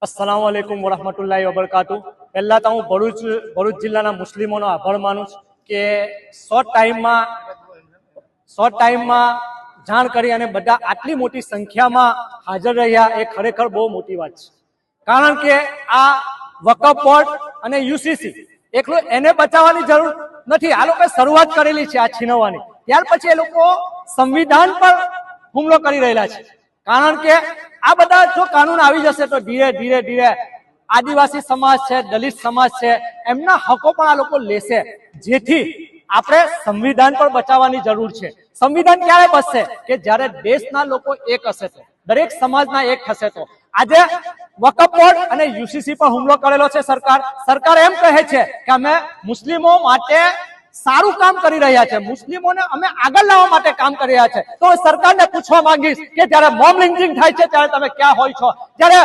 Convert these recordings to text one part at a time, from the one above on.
अस्सलामुअलैकुम वरहमतुल्लाहि वबरकातुह। पहला तो हूँ भरूच जिल्लाना मुस्लिमोनो आभार मानु छुं के शॉर्ट टाइम में जाण करी अने बधा आटली मोटी संख्या में हाजर रह्या ए खरेखर बहुत मोटी बात छे। कारण के आ वक्फ बोर्ड अने यूसीसी एकलो एने बचाववानी जरूर नथी। आ लोकोए शरूआत करेली छे आ छीनववानी, त्यार पछी ए लोको संविधान पर हुमलो करी रहेला छे। कारण के आ बधा जो कानून आवी जशे तो धीरे धीरे धीरे आदिवासी समाज है, दलित समाज है, एमना हको पण आ लोको लेशे, जेथी आपणे संविधान पर बचाववानी जरूर छे। संविधान क्यारे बचशे के ज्यारे देशना लोको एक हशे तो, दरेक समाजना एक थशे तो। आजे वक्फ बोर्ड अने यूसीसी पर हुमलो करेलो छे सरकार एम कहे छे के अमे मुस्लिमो माटे सारू काम करी रह्या छे, मुस्लिमोने अमे आगळ लाववा माटे काम करी रह्या छे। तो सरकारने पूछवा मांगीश के ज्यारे मॉब लिंचिंग थाय छे त्यारे तमे क्यां होय छो, ज्यारे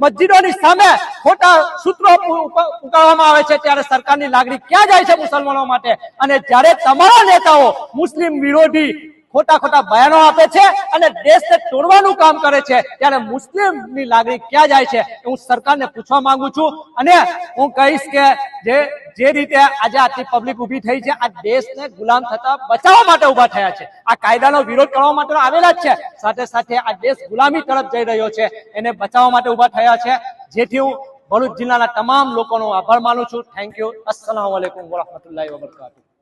मस्जिदोनी सामे खोटा सूત્રો उगाडवामां आवे छे त्यारे सरकारनी लागणी क्यां जाय छे मुसलमानो माटे, अने ज्यारे तमारा नेताओ मुस्लिम विरोधी खोटा खोटा बयानो आपे छे अने देशने तोड़वानुं काम करे छे त्यारे मुस्लिमनी लागणी क्यां जाय छे हूँ सरकारने पूछवा मांगु छुं। अने हूँ कहीश के जे रीते आज आटली पब्लिक उभी थई छे आ देशने गुलाम थता बचाववा माटे उभा थया छे, आ कायदानो विरोध करवा माटे आवेला ज छे, साथे साथे आ देश गुलामी तरफ जई रह्यो छे एने बचाववा माटे उभा थया छे। जेथी हूँ भरूच जिल्लाना तमाम लोकोनो आभार मानु छुं। Thank you. अस्सलामु अलैकुम वरहमतुल्लाहि वबरकातुह।